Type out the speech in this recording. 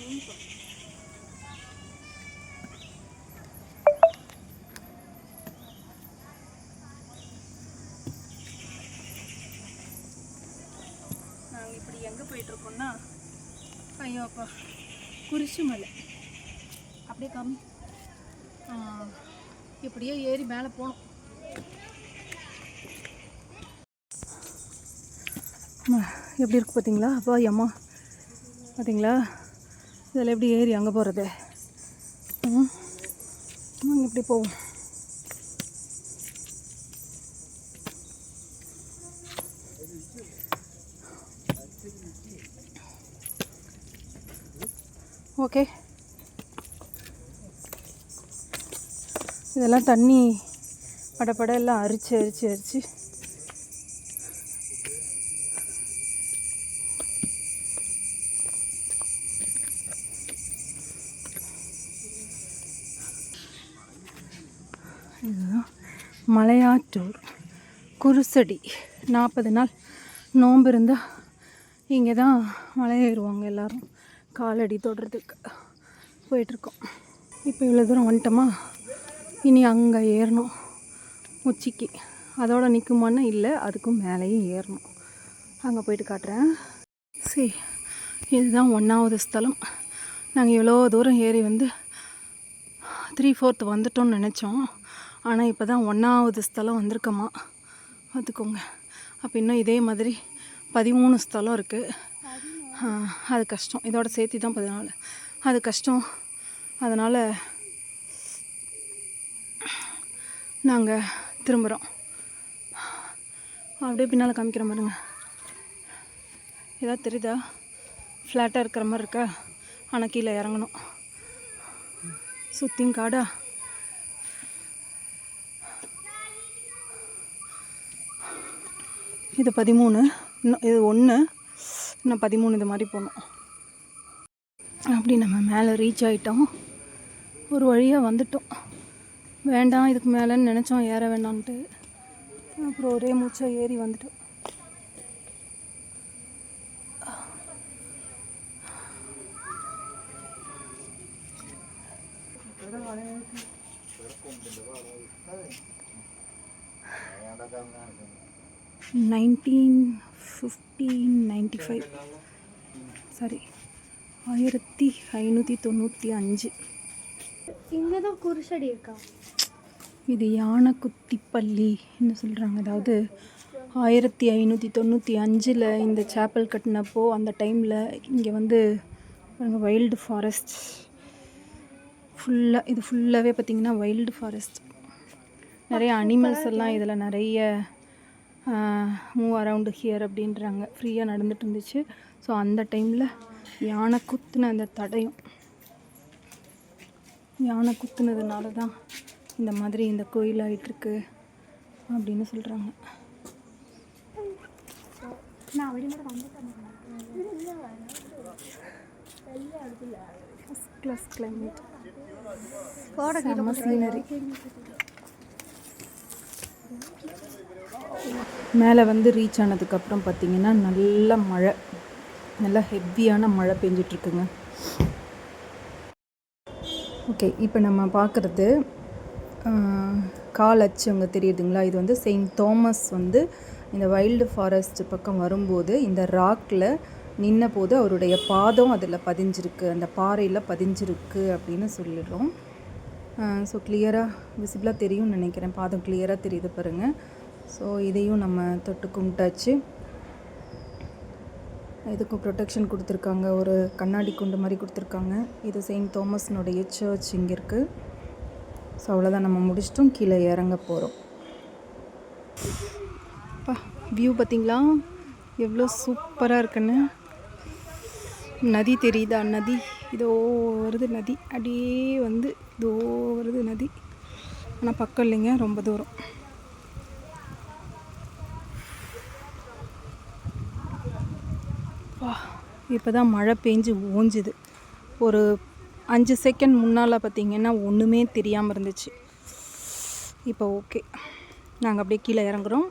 நாங்கள் இப்படி எங்கே போயிட்டுருக்கோம்னா, ஐயோ அப்பா, குறிச்சி மலை அப்படியே காமி, இப்படியே ஏறி மேலே போகணும். எப்படி இருக்குது பார்த்தீங்களா? அப்பா அம்மா பார்த்தீங்களா? இதில் எப்படி ஏறி அங்கே போகிறது? நாங்கள் இப்படி போவோம். ஓகே, இதெல்லாம் தண்ணி படப்பட எல்லாம் அரிச்சு இதுதான் மலையாற்றூர் குருசடி. 40 நாள் நோன்பு இருந்தால் இங்கே தான் மலை ஏறுவாங்க எல்லோரும். காலடி தொடுறதுக்கு போயிட்டுருக்கோம். இப்போ இவ்வளோ தூரம் வந்துட்டோமா, இனி அங்கே ஏறணும் உச்சிக்கு. அதோடு நிற்குமான்னா இல்லை, அதுக்கும் மேலேயும் ஏறணும். அங்கே போயிட்டு காட்டுறேன். சரி, இதுதான் 1வது ஸ்தலம். நாங்கள் இவ்வளோ தூரம் ஏறி வந்து 3/4 வந்துட்டோம்னு நினச்சோம். ஆனால் இப்போ தான் 1வது ஸ்தலம் வந்திருக்கோமா, பார்த்துக்கோங்க. அப்போ இன்னும் இதே மாதிரி 13 ஸ்தலம் இருக்குது. அது கஷ்டம். இதோட சேர்த்து தான் 14. அது கஷ்டம். அதனால் நாங்கள் திரும்புகிறோம். அப்படியே பின்னால் காமிக்கிற மாதிரிங்க. ஏதாவது தெரியுதா? ஃப்ளாட்டாக இருக்கிற மாதிரி இருக்கா? ஆனால் கீழே இறங்கணும். சுற்றியும் காடா. இது 13, இன்னும் இது 1, இன்னும் 13 இது மாதிரி போகணும். அப்படி நம்ம மேலே ரீச் ஆகிட்டோம். ஒரு வழியாக வந்துட்டோம். வேண்டாம் இதுக்கு மேலேன்னு நினச்சோம், ஏற வேண்டான்ட்டு. அப்புறம் ஒரே மூச்சாக ஏறி வந்துட்டோம். சாரி 1595. இங்கே தான் குருசடி இருக்கா? இது யானைக்குத்திப்பள்ளி என்ன சொல்கிறாங்க. அதாவது 1595 இந்த சேப்பல் கட்டினப்போ அந்த டைமில் இங்கே வந்து வைல்டு ஃபாரஸ்ட் ஃபுல்லாக, இது ஃபுல்லாகவே பார்த்திங்கன்னா வைல்டு ஃபாரஸ்ட். நிறைய அனிமல்ஸ் எல்லாம் இதில் நிறைய மூவ் அரவுண்டு ஹியர் அப்படின்றாங்க. ஃப்ரீயாக நடந்துட்டு இருந்துச்சு. ஸோ அந்த டைமில் யானை குத்துன அந்த தடயம், யானை குத்துனதுனால தான் இந்த மாதிரி இந்த கோயில் ஆகிட்டுருக்கு அப்படின்னு சொல்கிறாங்க. First class climate, scenery. மேலே வந்து ரீச் ஆனதுக்கப்புறம் பார்த்திங்கன்னா நல்ல மழை, நல்லா ஹெவியான மழை பெஞ்சிட்ருக்குங்க. ஓகே, இப்போ நம்ம பார்க்குறது கால் அச்சு அங்கே தெரியுதுங்களா? இது வந்து செயின்ட் தாமஸ் வந்து இந்த வைல்டு ஃபாரஸ்ட் பக்கம் வரும்போது இந்த ராக்கில் நின்ன போது அவருடைய பாதம் அதில் பதிஞ்சிருக்கு, அந்த பாறையில் பதிஞ்சிருக்கு அப்படின்னு சொல்லிடுறோம். ஸோ கிளியராக விசிபிளாக தெரியும்னு நினைக்கிறேன். பாதம் கிளியராக தெரியுது பாருங்கள். ஸோ இதையும் நம்ம தொட்டு கும்பிட்டாச்சு. இதுக்கும் ப்ரொடெக்ஷன் கொடுத்துருக்காங்க, ஒரு கண்ணாடி குண்டு மாதிரி கொடுத்துருக்காங்க. இது செயின்ட் தாமஸ்னுடைய சர்ச் இங்கே இருக்குது. ஸோ அவ்வளோதான், நம்ம முடிச்சிட்டோம். கீழே இறங்க போகிறோம். வியூ பார்த்திங்களா எவ்வளோ சூப்பராக இருக்குன்னு. நதி தெரியுதா? நதி இதோ வருது. நதி அப்படியே வந்து இதோ வருது நதி. ஆனால் பக்கம் இல்லைங்க, ரொம்ப தூரம். இப்போ தான் மழை பெஞ்சு ஓஞ்சுது. ஒரு 5 செகண்ட் முன்னால் பார்த்திங்கன்னா ஒன்றுமே தெரியாமல் இருந்துச்சு. இப்போ ஓகே, நாங்கள் அப்படியே கீழே இறங்குறோம்.